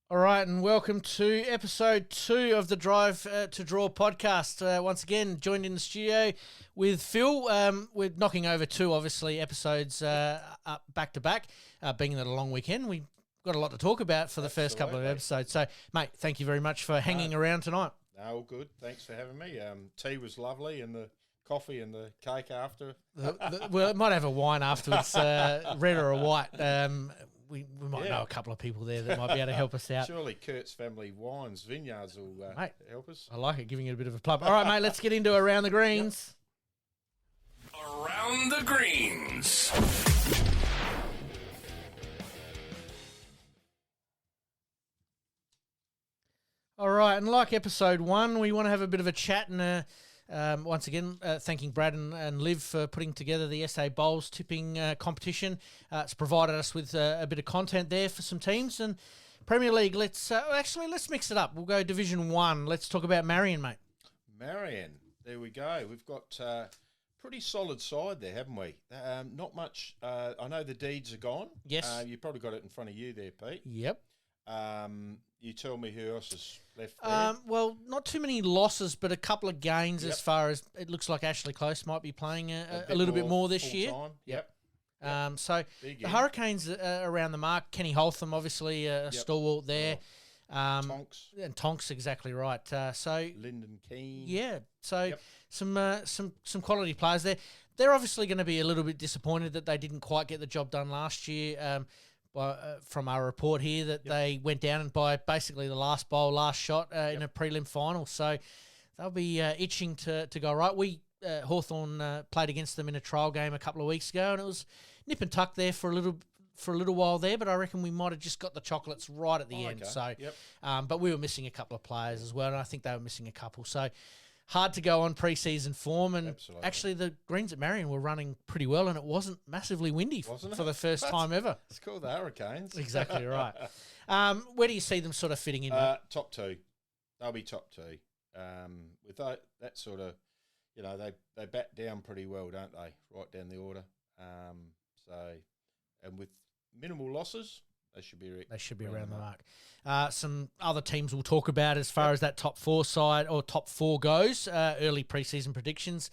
All right, and welcome to episode 2 of the Drive to Draw podcast. Once again, joined in the studio with Phil. We're knocking over 2, obviously, episodes up back to back. Being that a long weekend, we've got a lot to talk about for the first couple of episodes. So, mate, thank you very much for hanging around tonight. No, all good. Thanks for having me. Tea was lovely, and the coffee and the cake after. Well, it might have a wine afterwards, red or a white. We might know a couple of people there that might be able to help us out. Surely Kurt's Family Wines Vineyards will help us. I like it, giving it a bit of a plug. All right, mate, let's get into Around the Greens. Yep. Around the Greens. All right, and like episode 1, we want to have a bit of a chat and once again, thanking Brad and Liv for putting together the SA Bowls tipping competition. It's provided us with a bit of content there for some teams. And Premier League, let's mix it up. We'll go Division 1. Let's talk about Marion, mate. Marion, there we go. We've got pretty solid side there, haven't we? Not much. I know the Deeds are gone. Yes. You probably got it in front of you there, Pete. Yep. You tell me who else is left there. Well, not too many losses, but a couple of gains as far as it looks like Ashley Close might be playing a little bit more this year. Yep. So the Hurricanes are around the mark. Kenny Holtham, obviously, a stalwart there. Tonks. And Tonks, exactly right. So Lyndon Keane. Yeah. So some quality players there. They're obviously going to be a little bit disappointed that they didn't quite get the job done last year. From our report here that they went down and by basically the last bowl, last shot in a prelim final. So they'll be itching to go right. Hawthorn played against them in a trial game a couple of weeks ago, and it was nip and tuck there for a little while there, but I reckon we might have just got the chocolates right at the end. Okay. So, but we were missing a couple of players as well, and I think they were missing a couple. So hard to go on pre-season form, and actually the Greens at Marion were running pretty well, and it wasn't massively windy for the first time ever. It's called the Hurricanes. Exactly right. Where do you see them sort of fitting in? Top 2. They'll be top 2. With that sort of, they bat down pretty well, don't they? Right down the order. And with minimal losses, They should be around the mark. Some other teams we'll talk about as far as that top 4 side or top 4 goes. Early preseason predictions.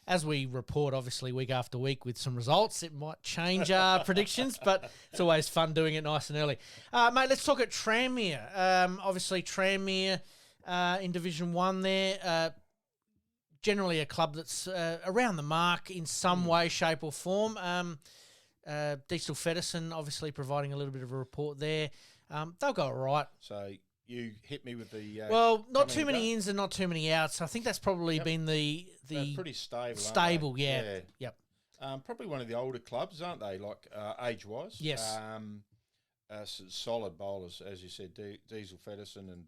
As we report, obviously, week after week with some results, it might change our predictions, but it's always fun doing it nice and early. Mate, let's talk at Tranmere. Obviously, Tranmere in Division 1 there. Generally a club that's around the mark in some way, shape or form. Diesel Feddersen obviously providing a little bit of a report there. They'll go all right. So you hit me with the... not too many ins and not too many outs. I think that's probably been the pretty stable. Stable, yeah. Yep. Probably one of the older clubs, aren't they? Like age-wise. Yes. Solid bowlers, as you said, Diesel Feddersen and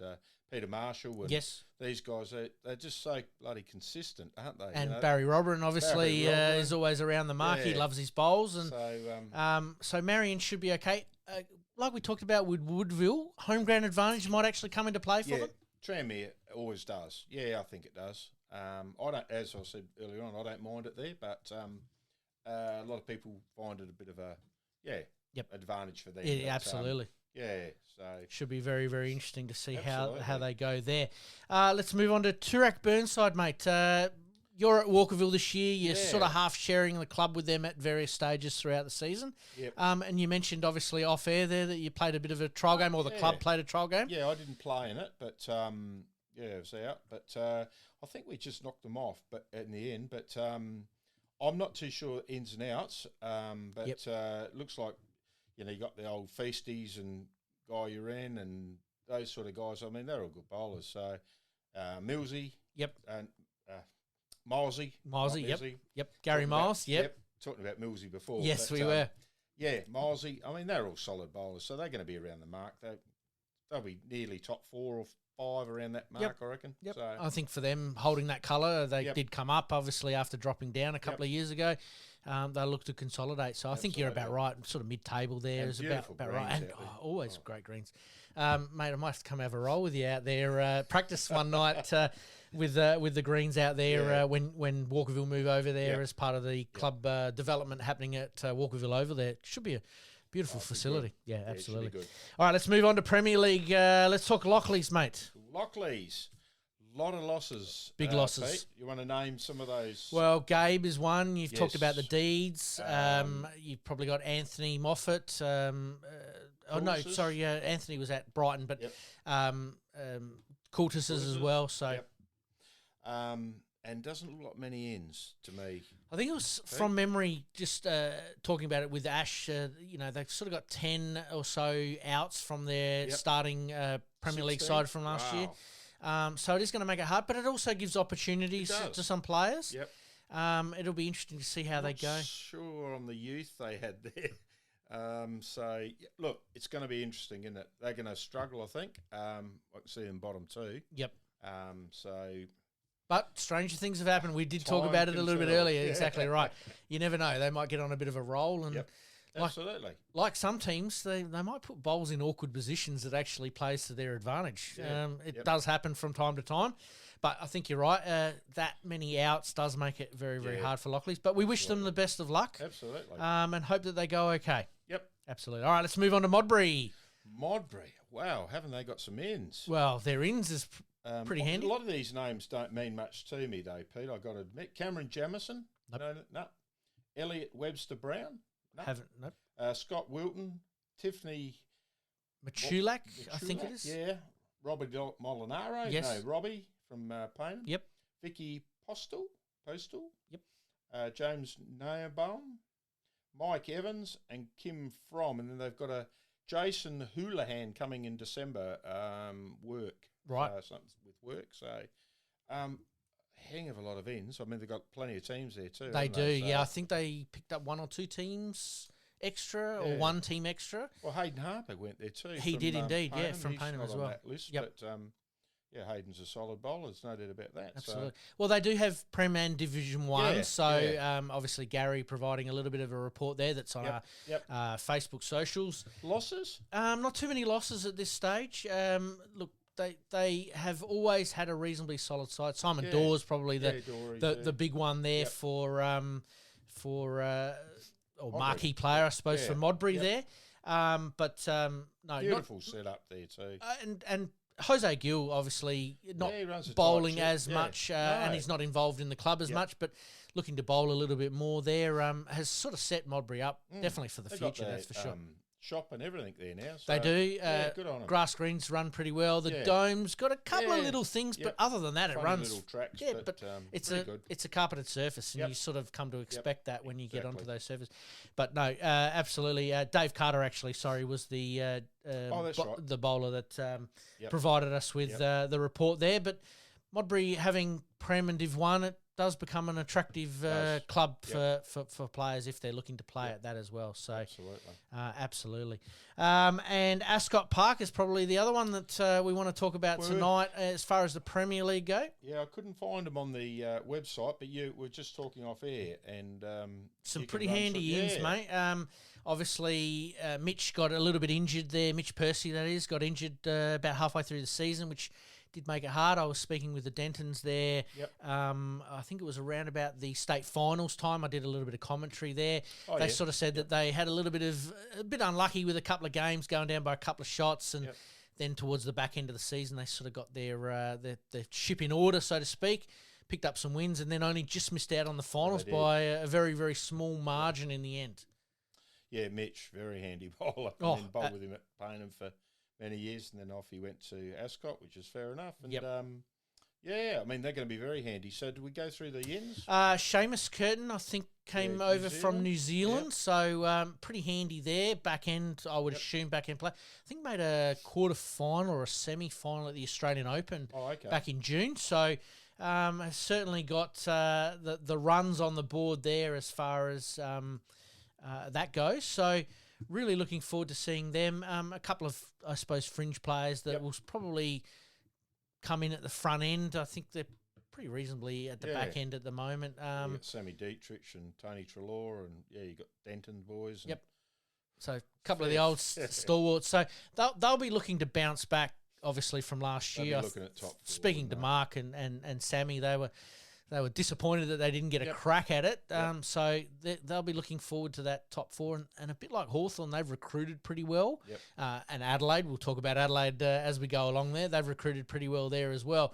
Peter Marshall. And yes. These guys, they're just so bloody consistent, aren't they? And Barry Robberin, obviously, is always around the mark. Yeah. He loves his bowls. And so Marion should be okay. Like we talked about with Woodville, home ground advantage might actually come into play for them. Tranmere always does. Yeah, I think it does. I don't, as I said earlier on, I don't mind it there, but a lot of people find it a bit of a advantage for them. Yeah, but, absolutely. So should be very, very interesting to see how they go there. Let's move on to Toorak Burnside, mate. You're at Walkerville this year. You're sort of half sharing the club with them at various stages throughout the season. Yep. And you mentioned obviously off air there that you played a bit of a trial game, or the club played a trial game. Yeah, I didn't play in it, but it was out. But I think we just knocked them off, but in the end. But I'm not too sure ins and outs. It looks like you got the old Feasties and Guy Uren and those sort of guys. I mean, they're all good bowlers. So Millsy. Yep. And Milesy. Yep. Gary Miles. Yep. Talking about Millsy before. Yes, we were. Yeah, Milesy. I mean, they're all solid bowlers, so they're going to be around the mark. They'll be nearly top 4 or 5 around that mark, I reckon. Yep. So, I think for them, holding that colour, they did come up, obviously, after dropping down a couple of years ago. They look to consolidate. So I think you're about right. Sort of mid-table there and is about right. And always great greens. Mate, I might have to come have a roll with you out there. Practice one night with the greens out there when Walkerville move over there as part of the club development happening at Walkerville over there. Should be Beautiful that'd be facility. good. Yeah, it should be absolutely. good. All right, let's move on to Premier League. Let's talk Lockleys, mate. Lockleys, lot of losses. Big losses. Pete, you want to name some of those? Well, Gabe is one. You've talked about the Yes. Deeds. You've probably got Anthony Moffat. Coulter's. Anthony was at Brighton, but Yep. Coulter's as well. So Yep. And doesn't look like many ins to me. I think it was from memory, just talking about it with Ash, they've sort of got 10 or so outs from their Yep. starting Premier League 16? side from last year. So it is going to make it hard, but it also gives opportunities It does. to some players. Yep. It'll be interesting to see how they go. Sure on the youth they had there. Look, it's going to be interesting, isn't it? They're going to struggle, I think. I can see them bottom two. Yep. So But stranger things have happened. We did talk Time about it a can little bit tell. earlier. Yeah. Exactly right. You never know. They might get on a bit of a roll. And Yep. like, absolutely. like some teams, they might put bowls in awkward positions that actually plays to their advantage. Yeah. It Yep. does happen from time to time. But I think you're right. That many outs does make it very, very Yeah. hard for Lockleys. But we wish them the best of luck Absolutely. and hope that they go okay. Yep. Absolutely. All right, let's move on to Modbury. Modbury. Wow, haven't they got some ins? Well, their ins is pretty handy. A lot of these names don't mean much to me, though, Pete. I've got to admit. Cameron Jamison? Nope. No. Elliot Webster Brown? No. Haven't, nope. Scott Wilton? Tiffany Machulak, I think it Machulak? is. Yeah. Robbie Molinaro? Yes. No, Robbie from Paynham? Yep. Vicky Postal? Yep. James Nairbaum? Mike Evans and Kim From. And then they've got a Jason Houlihan coming in December, work. Right. Something with work. So, hang of a lot of ins. I mean, they've got plenty of teams there too. They haven't do, So- yeah. I think they picked up one or two teams extra or Yeah. one team extra. Well, Hayden Harper went there too. He from, did indeed, yeah, from He's Paynham not as on well. that list, Yep. but yeah, Hayden's a solid bowler. There's no doubt about that. Absolutely. Well, they do have Prem and Division 1, Yeah, so yeah. obviously Gary providing a little bit of a report there that's on Yep. our Facebook socials. So losses. Not too many losses at this stage. Look, they have always had a reasonably solid side. Simon Yeah. Dawes probably the Dory's the, there. the big one there Yep. or Modbury. marquee player, I suppose, Yeah. for Modbury Yep. there. No, not Beautiful setup there too. and Jose Gill obviously not Yeah, he runs a tight bowling ship, as yeah. much, No. and he's not involved in the club as Yep. much, but looking to bowl a little bit more there has sort of set Modbury up definitely for the They've got future. the, That's for sure. Shop and everything there now. They So, do. yeah, good on 'em. Grass greens run pretty well. The Yeah. dome's got a couple of Yeah. little things, but Yep. other than that, it Funny runs. little tracks, yeah, but, but it's pretty a good. it's a carpeted surface, and Yep. you sort of come to expect that when you get onto exactly. those surfaces. But no, absolutely. Dave Carter actually, was the that's right. the bowler that Yep. provided us with the report there. But Modbury having Prem and Div 1, it does become an attractive Does. club for players if they're looking to play at that as well. So Absolutely. absolutely. And Ascot Park is probably the other one that we want to talk about Well, tonight as far as the Premier League go. Yeah, I couldn't find them on the website, but you were just talking off air, and Some you can pretty run handy through- ins, yeah. mate. Obviously, Mitch got a little bit injured there. Mitch Percy, that is, got injured about halfway through the season, which did make it hard. I was speaking with the Dentons there. Yep. I think it was around about the state finals time. I did a little bit of commentary there. Oh, They yeah. sort of said that they had a bit unlucky with a couple of games, going down by a couple of shots, and Yep. then towards the back end of the season, they sort of got their ship in order, so to speak. Picked up some wins, and then only just missed out on the finals did. by a very, very small margin in the end. Yeah, Mitch, very handy bowler. Oh, and then bowled with him at Paynham for many years, and then off he went to Ascot, which is fair enough. And Yep. yeah, I mean they're going to be very handy. So do we go through the ins? Seamus Curtin, I think, came Yeah, over New from Zealand. New Zealand, Yep. so pretty handy there. Back end, I would assume back end play. I think made a quarter final or a semi final at the Australian Open Oh, okay. back in June. So has certainly got the runs on the board there as far as that goes. So really looking forward to seeing them. A couple of, I suppose, fringe players that Yep. will probably come in at the front end. I think they're pretty reasonably at the back Yeah. end at the moment. You got Sammy Dietrich and Tony Trelaw, and yeah, you got Denton boys. And Yep. So a couple of the old stalwarts. So they'll be looking to bounce back, obviously, from last They'll be year. looking at top four, Speaking to wouldn't Mark and Sammy, they were they were disappointed that they didn't get a crack at it. So they'll be looking forward to that top four. And a bit like Hawthorn, they've recruited pretty well. And Adelaide, we'll talk about Adelaide as we go along there. They've recruited pretty well there as well.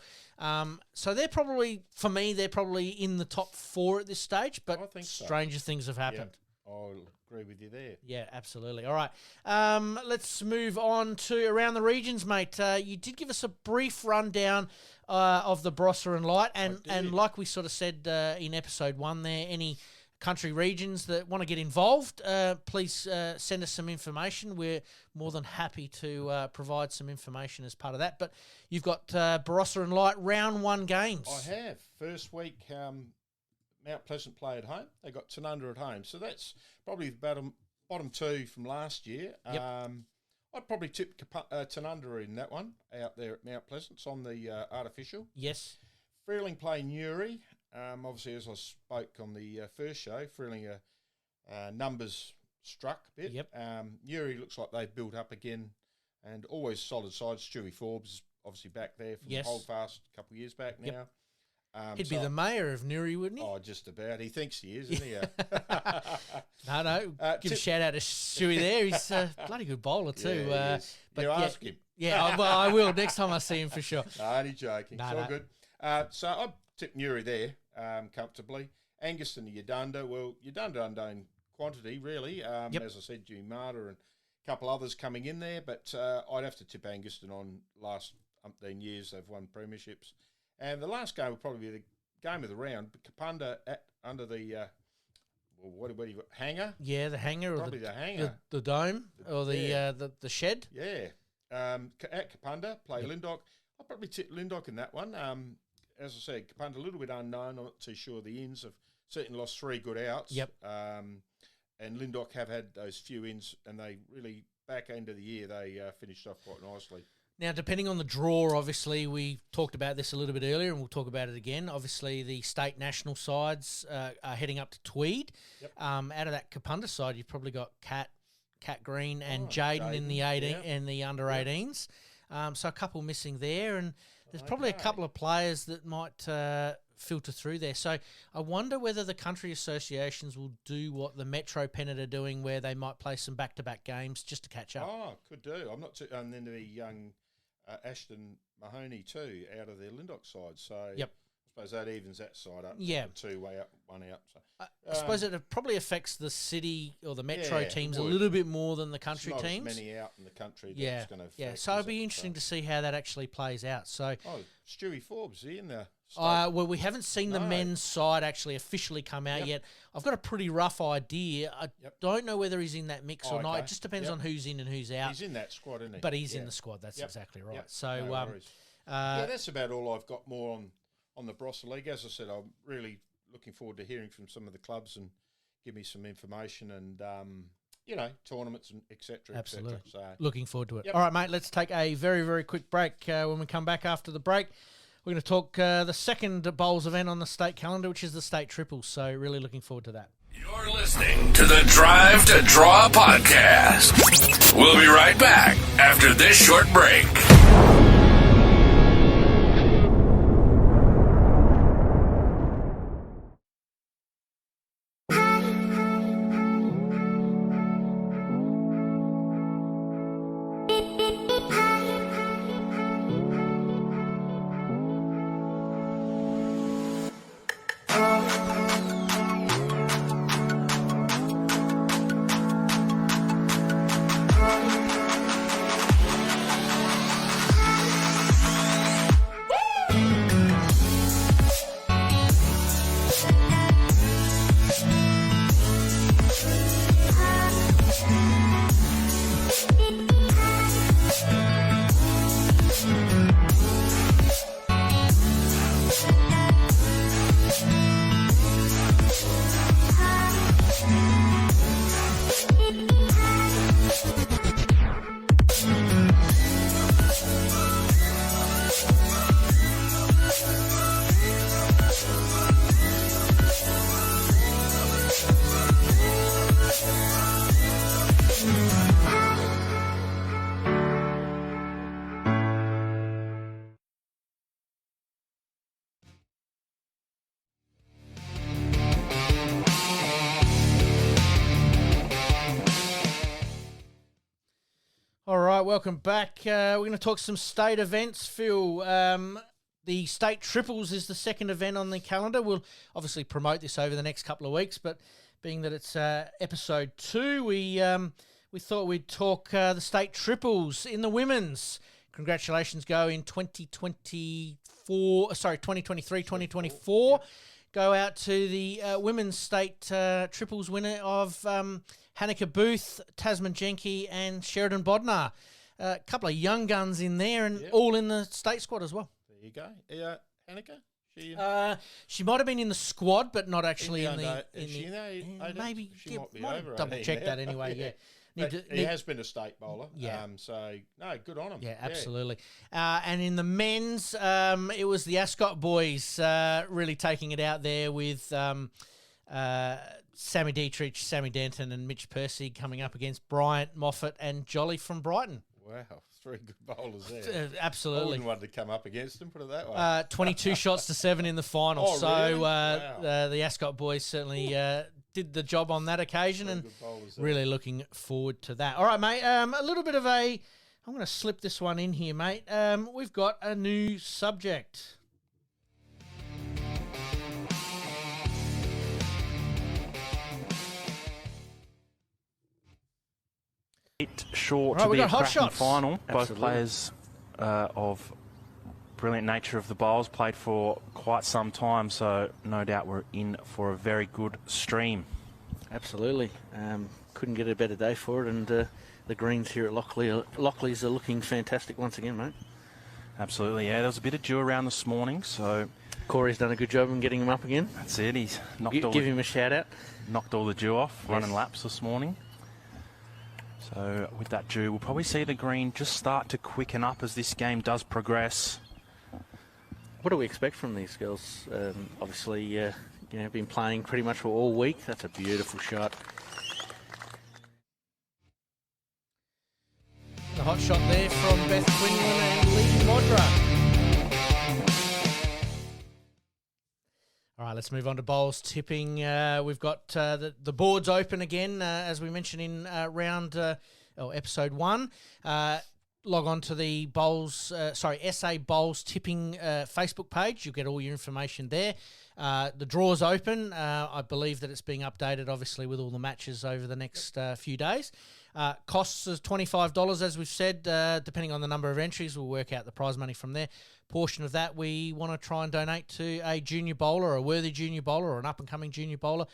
So they're probably, for me, they're probably in the top four at this stage. But I think so. stranger things have happened. I'll agree with you there. Yeah, absolutely. All right. Let's move on to around the regions, mate. You did give us a brief rundown of the Barossa and Light. And like we sort of said in episode 1 there, any country regions that want to get involved, please send us some information. We're more than happy to provide some information as part of that. But you've got Barossa and Light round 1 games. I have. First week, Mount Pleasant play at home. They got Tanunda at home. So that's probably the bottom 2 from last year. I'd probably tip Tanunda in that one out there at Mount Pleasant. It's on the artificial. Yes. Freeling play Newry. Obviously, as I spoke on the first show, Freeling numbers struck a bit. Newry looks like they've built up again and always solid side. Stewie Forbes is obviously back there from Holdfast a couple of years back now. He'd be the mayor of Newry, wouldn't he? Oh, just about. He thinks he is, isn't he? No. Give a shout out to Stewie there. He's a bloody good bowler too. But ask him. Yeah, well, I will next time I see him for sure. No, only joking. It's all good. So I'd tip Newry there comfortably. Angaston to Yadunda. Well, Yadunda unknown quantity, really. As I said, Jimmy Marta and a couple others coming in there. But I'd have to tip Angaston on last umpteen years. They've won premierships. And the last game will probably be the game of the round. Kapunda under the what do you got? Hangar? Yeah, the hangar, probably or the hangar, the dome, or the shed. Yeah, at Kapunda play Lindok. I'll probably tip Lindok in that one. As I said, Kapunda a little bit unknown. I'm not too sure the ins have certainly lost 3 good outs. And Lindok have had those few ins, and they really back end of the year they finished off quite nicely. Now, depending on the draw, obviously, we talked about this a little bit earlier, and we'll talk about it again. Obviously, the state national sides are heading up to Tweed. Out of that Kapunda side, you've probably got Kat Green and Jaden in the 18 and the under 18s. So a couple missing there, and there's probably a couple of players that might filter through there. So I wonder whether the country associations will do what the Metro Pennant are doing, where they might play some back-to-back games just to catch up. Oh, could do. I'm not too, and then the young Ashton Mahoney too out of their Lindok side. So I suppose that evens that side up. Yeah, 2 way up, 1 out. So I suppose it probably affects the city or the Metro teams a little bit more than the country not teams. As many out in the country. That's going to affect. So it'll be interesting to see how that actually plays out. So Stewie Forbes, is he in the? Well, we haven't seen the men's side actually officially come out yet. I've got a pretty rough idea. I don't know whether he's in that mix or not. It just depends on who's in and who's out. He's in that squad, isn't he? But he's in the squad. That's exactly right. So, no that's about all I've got more on the Barossa League. As I said, I'm really looking forward to hearing from some of the clubs and give me some information and tournaments and etc. Absolutely. So looking forward to it. All right, mate. Let's take a very, very quick break. When we come back after the break, we're going to talk the second bowls event on the state calendar, which is the state triples. So really looking forward to that. You're listening to the Drive to Draw podcast. We'll be right back after this short break. welcome back. We're going to talk some state events, Phil. The state triples is the second event on the calendar. We'll obviously promote this over the next couple of weeks, but being that it's episode 2, we thought we'd talk the state triples in the women's. Congratulations go in 2023, 2024. Go out to the women's state triples winner of Hanneke Booth, Tasman Jenke and Sheridan Bodnar. A couple of young guns in there and all in the state squad as well. There you go. Hanneke? She might have been in the squad, but not actually maybe she might be over double check that anyway. Yeah. He has been a state bowler. Yeah. So, no, good on him. Yeah, absolutely. And in the men's, it was the Ascot boys really taking it out there with Sammy Dietrich, Sammy Denton and Mitch Percy coming up against Bryant, Moffat and Jolly from Brighton. Wow, 3 good bowlers there. Absolutely. I wouldn't want to come up against them, put it that way. 22 shots to 7 in the final. Oh, so really? Wow. The Ascot boys certainly did the job on that occasion and really looking forward to that. All right, mate, a little bit of I'm going to slip this one in here, mate. We've got a new subject. Sure Right, to we be a got hot cracking shots. final. Absolutely. Both players of brilliant nature of the bowls played for quite some time, so no doubt we're in for a very good stream. Absolutely. Couldn't get a better day for it, and the greens here at Lockleys are looking fantastic once again, mate. Absolutely, yeah. There was a bit of dew around this morning, so Corey's done a good job in getting him up again. that's it. He's Give him a shout out. knocked all the dew off, Yes. running laps this morning. So with that dew, we'll probably see the green just start to quicken up as this game does progress. What do we expect from these girls? Obviously, been playing pretty much for all week. That's a beautiful shot. The hot shot there from Beth Quinlan and Lee Modra. All right, let's move on to bowls tipping. We've got the boards open again, as we mentioned in episode 1. Log on to the SA Bowls Tipping Facebook page. You'll get all your information there. The draw's open. I believe that it's being updated, obviously, with all the matches over the next few days. Costs is $25, as we've said. Depending on the number of entries, we'll work out the prize money from there. Portion of that we want to try and donate to a junior bowler, a worthy junior bowler, or an up-and-coming junior bowler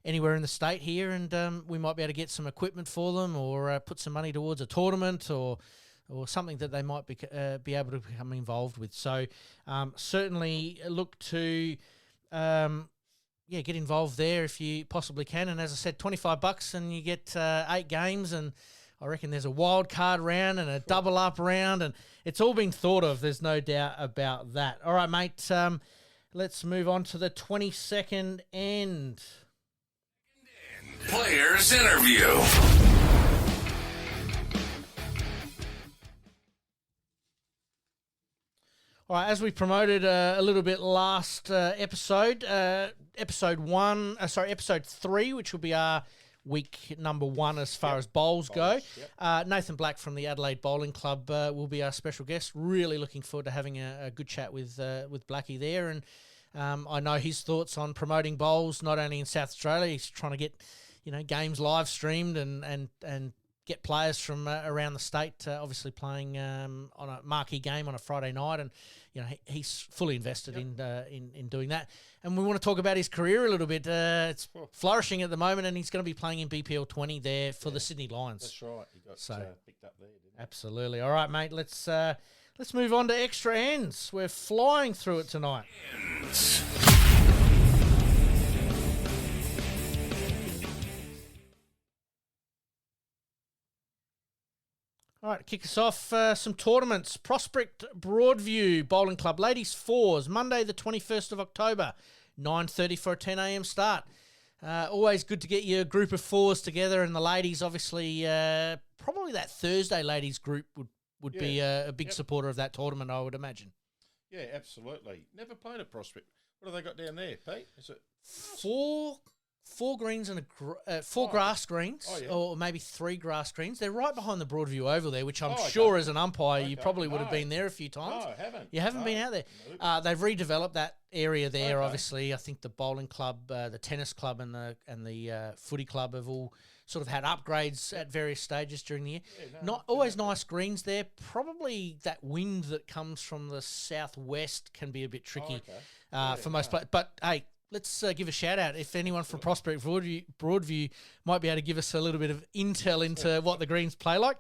anywhere in the state here, and we might be able to get some equipment for them or put some money towards a tournament or something that they might be able to become involved with. So certainly look to get involved there if you possibly can. And as I said, $25 and you get 8 games, and I reckon there's a wild card round and a double up round, and it's all been thought of. There's no doubt about that. All right, mate. Let's move on to the 22nd end. Players interview. All right, as we promoted a little bit last episode, episode 3, which will be our week number 1 as far as bowls go. Yep. Nathan Black from the Adelaide Bowling Club will be our special guest. Really looking forward to having a good chat with Blackie there, and I know his thoughts on promoting bowls not only in South Australia. He's trying to get games live streamed and get players from around the state obviously playing on a marquee game on a Friday night, and he's fully invested in doing that. And we want to talk about his career a little bit. It's flourishing at the moment, and he's going to be playing in BPL 20 there for the Sydney Lions. That's right. He got picked up there, didn't he? Absolutely. All right, mate. Let's move on to extra ends. We're flying through it tonight. All right, kick us off. Some tournaments. Prospect Broadview Bowling Club Ladies 4s, Monday the 21st of October, 9:30 for a 10 a.m. start. Always good to get your group of 4s together, and the ladies, obviously, probably that Thursday ladies group would be a big supporter of that tournament, I would imagine. Yeah, absolutely. Never played a Prospect. What have they got down there, Pete? Is it 4 greens and four grass greens, Oh, yeah. or maybe 3 grass greens. They're right behind the Broadview Oval there, which I'm Okay. sure as an umpire you Okay. probably would have No. been there a few times. No, I haven't. You haven't No. been out there. No. They've redeveloped that area there. Okay. Obviously, I think the bowling club, the tennis club, and the footy club have all sort of had upgrades at various stages during the year. Yeah, Not always nice greens there. Probably that wind that comes from the southwest can be a bit tricky for most players. But hey, let's give a shout out. If anyone from Prospect Broadview might be able to give us a little bit of intel into what the greens play like,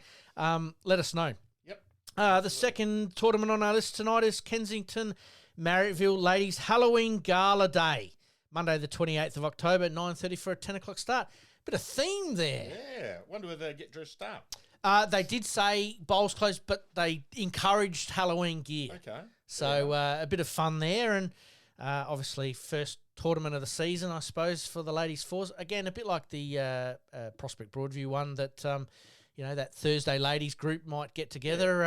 let us know. Yep. The second tournament on our list tonight is Kensington Marriotteville Ladies Halloween Gala Day, Monday the 28th of October at 9:30 for a 10 o'clock start. Bit of theme there. Yeah. Wonder whether they get dressed up. They did say bowls closed, but they encouraged Halloween gear. Okay. So a bit of fun there, and obviously first tournament of the season, I suppose, for the ladies fours. Again, a bit like the Prospect Broadview one that that Thursday ladies group might get together.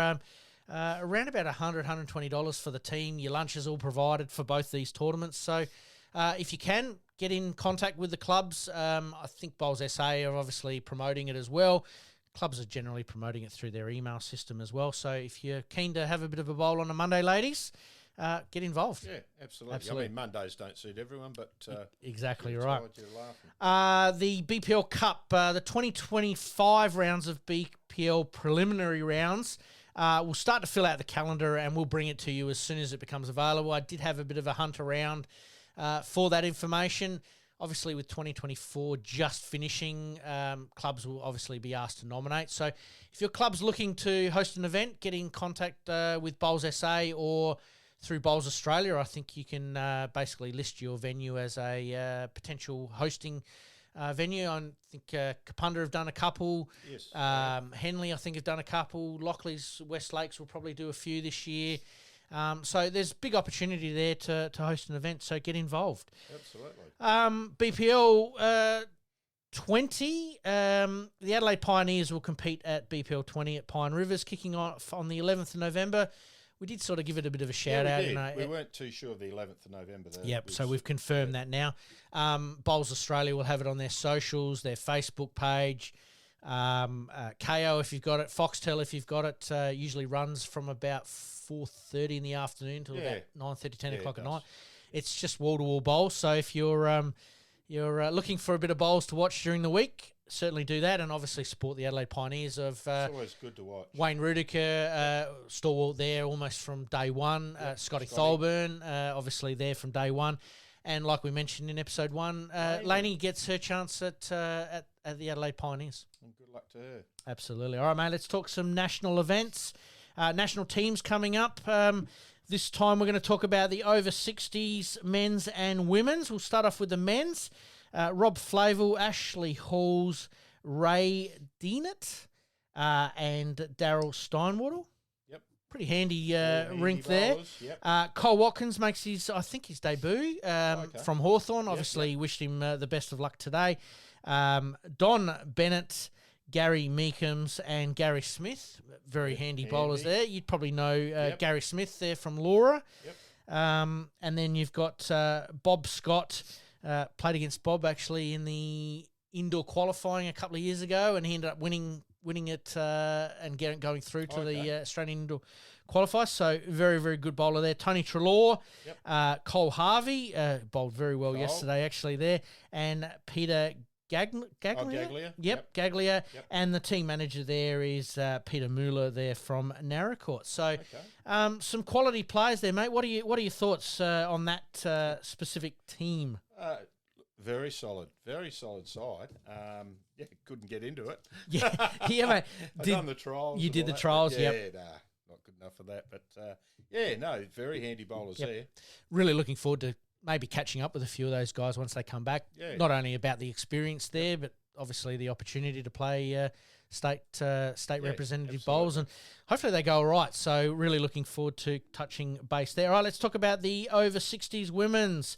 Around about $100, $120 for the team. Your lunch is all provided for both these tournaments. So if you can, get in contact with the clubs. I think Bowls SA are obviously promoting it as well. Clubs are generally promoting it through their email system as well. So if you're keen to have a bit of a bowl on a Monday, ladies, get involved. Yeah, absolutely. I mean, Mondays don't suit everyone, but Exactly it's right. hard, you're laughing. The BPL Cup, the 2025 rounds of BPL preliminary rounds, we'll start to fill out the calendar and we'll bring it to you as soon as it becomes available. I did have a bit of a hunt around for that information. Obviously, with 2024 just finishing, clubs will obviously be asked to nominate. So if your club's looking to host an event, get in contact with Bowls SA or through Bowls Australia. I think you can basically list your venue as a potential hosting venue. I think Kapunda have done a couple. Yes. Henley, I think, have done a couple. Lockley's West Lakes will probably do a few this year. So there's big opportunity there to host an event, so get involved. Absolutely. BPL 20, the Adelaide Pioneers will compete at BPL 20 at Pine Rivers, kicking off on the 11th of November. We did sort of give it a bit of a shout out. We weren't too sure of the 11th of November. Yep, so we've confirmed that now. Bowls Australia will have it on their socials, their Facebook page. KO if you've got it, Foxtel if you've got it, usually runs from about 4:30 in the afternoon till about 9:30, 10 o'clock at night. It's just wall-to-wall bowls, so if you're looking for a bit of bowls to watch during the week, certainly do that, and obviously support the Adelaide Pioneers of it's always good to watch. Wayne Rudiker, stalwart there almost from day one. Scotty Tholburn, obviously there from day one. And like we mentioned in episode 1, Lainey gets her chance at the Adelaide Pioneers. And good luck to her. Absolutely. All right, mate, let's talk some national events. National teams coming up. This time we're going to talk about the over 60s men's and women's. We'll start off with the men's. Rob Flavel, Ashley Halls, Ray Deanett, and Daryl Steinwaddle. Yep. Pretty handy Handy rink there. bowlers, yep. Cole Watkins makes his debut from Hawthorn. Obviously, wished him the best of luck today. Don Bennett, Gary Meekums, and Gary Smith. Very handy bowlers there. You'd probably know Gary Smith there from Laura. Yep. And then you've got Bob Scott, played against Bob actually in the indoor qualifying a couple of years ago, and he ended up winning it and going through to the Australian indoor qualifier. So very, very good bowler there. Tony Treloar, Cole Harvey, bowled very well yesterday actually there, and Peter Gaglia. Gaglia. Yep. And the team manager there is Peter Mueller there from Naracoorte. So some quality players there, mate. What are your thoughts on that specific team? Very solid side. Couldn't get into it. Yeah, mate. I've done the trials. You did the trials, nah, not good enough for that. But very handy bowlers there. Really looking forward to maybe catching up with a few of those guys once they come back. Yeah. Not only about the experience there, but obviously the opportunity to play state representative bowls, and hopefully they go all right. So really looking forward to touching base there. All right, let's talk about the over 60s women's.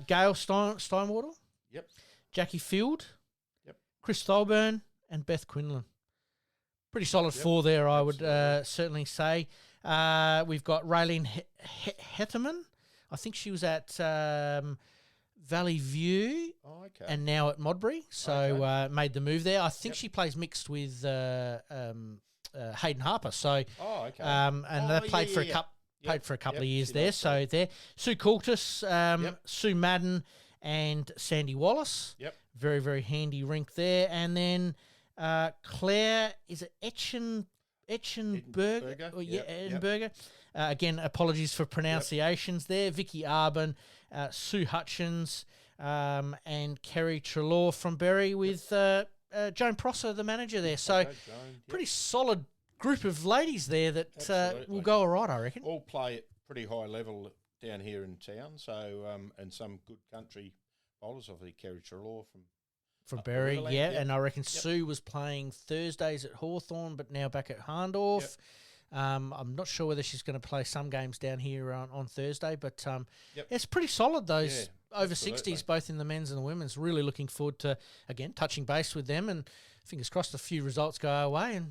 Gail Steinwaddle. Yep. Jackie Field. Yep. Chris Tholburn and Beth Quinlan. Pretty solid four there, I would certainly say. We've got Raylene Hetterman. I think she was at Valley View, Oh, okay. and now at Modbury. So made the move there. I think she plays mixed with Hayden Harper. So okay. and they played for a couple. Played for a couple of years there. So there, Sue Coultis, Sue Madden, and Sandy Wallace. Yep. Very, very handy rink there. And then Claire, is it Etchenberger? Edinburgh. Again, apologies for pronunciations there. Vicky Arbin, Sue Hutchins, and Kerry Trelaw from Berry with Joan Prosser, the manager there. So pretty solid group of ladies there that will go all right, I reckon. All play at pretty high level down here in town. So and some good country bowlers, obviously Kerry Trelaw from Berry, and I reckon Sue was playing Thursdays at Hawthorn, but now back at Harndorf. I'm not sure whether she's going to play some games down here on Thursday, but it's pretty solid, those over 60s, both in the men's and the women's. Really looking forward to, again, touching base with them, and fingers crossed a few results go our way.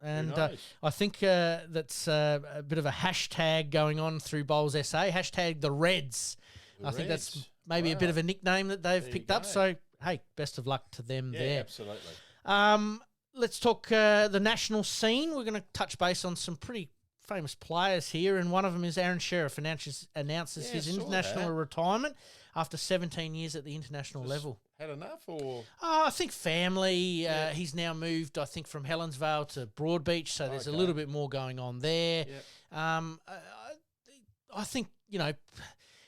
And nice. I think that's a bit of a hashtag going on through Bowls SA, hashtag the Reds. I think that's maybe a bit of a nickname that they've picked up, so hey, best of luck to them there. Absolutely. Let's talk the national scene. We're going to touch base on some pretty famous players here, and one of them is Aaron Sheriff announces his international retirement after 17 years at the international level. Had enough, or? I think family. He's now moved, I think, from Helensvale to Broadbeach, so there's a little bit more going on there. I think,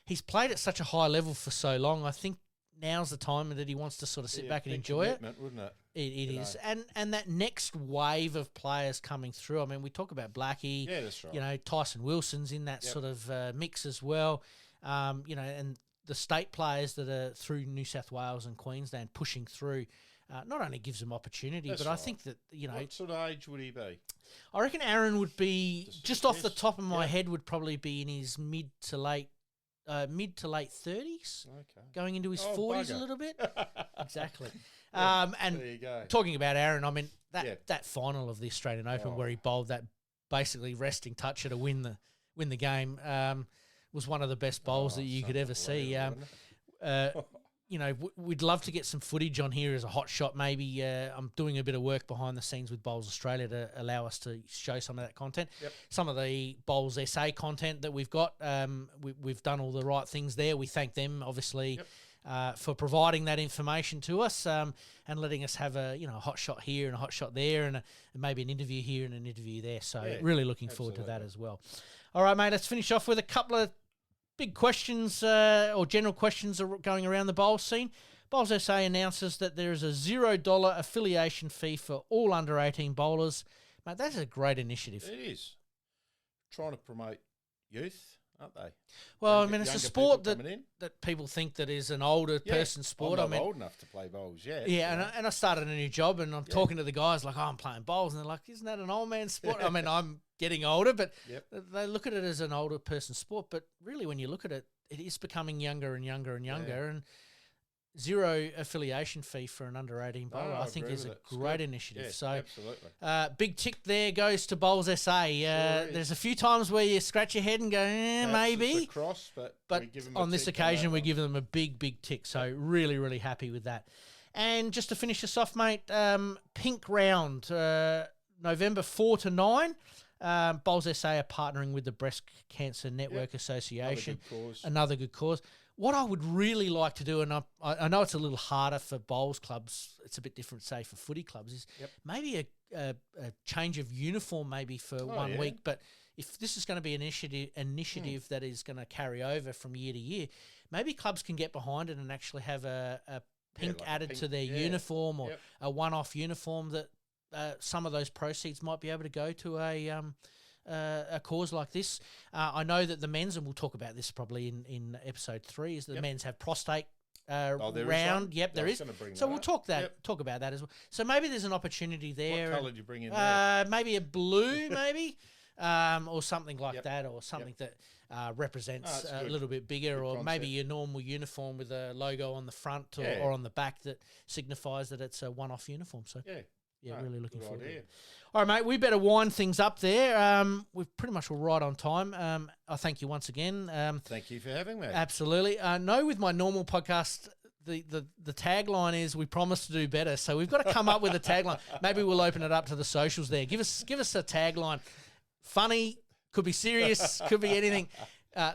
he's played at such a high level for so long. I think now's the time that he wants to sort of sit back and enjoy it. Wouldn't it? It is. And that next wave of players coming through, I mean, we talk about Blackie. Yeah, that's right. Tyson Wilson's in that sort of mix as well. And the state players that are through New South Wales and Queensland pushing through not only gives them opportunity, but I think that, What sort of age would he be? I reckon Aaron would be, just off the top of my head, would probably be in his mid to late 30s, going into his 40s a little bit. Exactly. And there you go. Talking about Aaron, I mean, that final of the Australian Open where he bowled that basically resting toucher to win the game was one of the best bowls that you could ever see. We'd love to get some footage on here as a hot shot. Maybe I'm doing a bit of work behind the scenes with Bowls Australia to allow us to show some of that content. Some of the Bowls SA content that we've got, we've done all the right things there. We thank them, obviously, for providing that information to us and letting us have a hot shot here and a hot shot there and maybe an interview here and an interview there. So really looking forward to that as well. All right, mate, let's finish off with a couple of big questions or general questions are going around the bowls scene. Bowls SA announces that there is a $0 affiliation fee for all under 18 bowlers. Mate, that's a great initiative. It is. Trying to promote youth, aren't they? Well, it's a sport that people think that is an older person sport. I'm not old enough to play bowls, and I started a new job and I'm talking to the guys like, I'm playing bowls. And they're like, isn't that an old man sport? I mean, I'm getting older, but they look at it as an older person sport. But really, when you look at it, it is becoming younger and younger and younger. And zero affiliation fee for an under 18 bowler, I think is a great initiative. So, absolutely. Big tick there goes to Bowls SA. There's a few times where you scratch your head and go, maybe. Cross, but on this occasion, we give them a big, big tick. So, really, really happy with that. And just to finish us off, mate, Pink Round, November 4 to 9. Bowls SA are partnering with the Breast Cancer Network Association. Another good cause. What I would really like to do, and I know it's a little harder for bowls clubs, it's a bit different, say, for footy clubs, is maybe a change of uniform maybe for 1 week. But if this is going to be an initiative that is going to carry over from year to year, maybe clubs can get behind it and actually have a pink added to their uniform or a one-off uniform that some of those proceeds might be able to go to a cause like this. I know that the men's, and we'll talk about this probably in episode 3, is the men's have prostate round. There is. So we'll talk about that as well. So maybe there's an opportunity there. What colour do you bring in there? Maybe a blue, maybe, or something like that, or something that represents a little bit bigger, or maybe your normal uniform with a logo on the front or on the back that signifies that it's a one-off uniform. So Yeah, really looking good forward to idea. it. All right, mate, we better wind things up there. We've pretty much all right on time. I thank you once again. Thank you for having me. Absolutely. No, with my normal podcast, the tagline is we promise to do better. So we've got to come up with a tagline. Maybe we'll open it up to the socials there. Give us a tagline. Funny, could be serious, could be anything.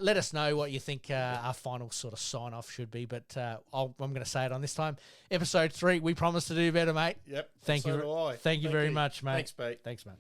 Let us know what you think our final sort of sign-off should be. But I'm going to say it on this time. Episode 3, we promise to do better, mate. Yep. Thank you. So do I. Thank you very much, mate. Thanks, mate. Thanks, mate.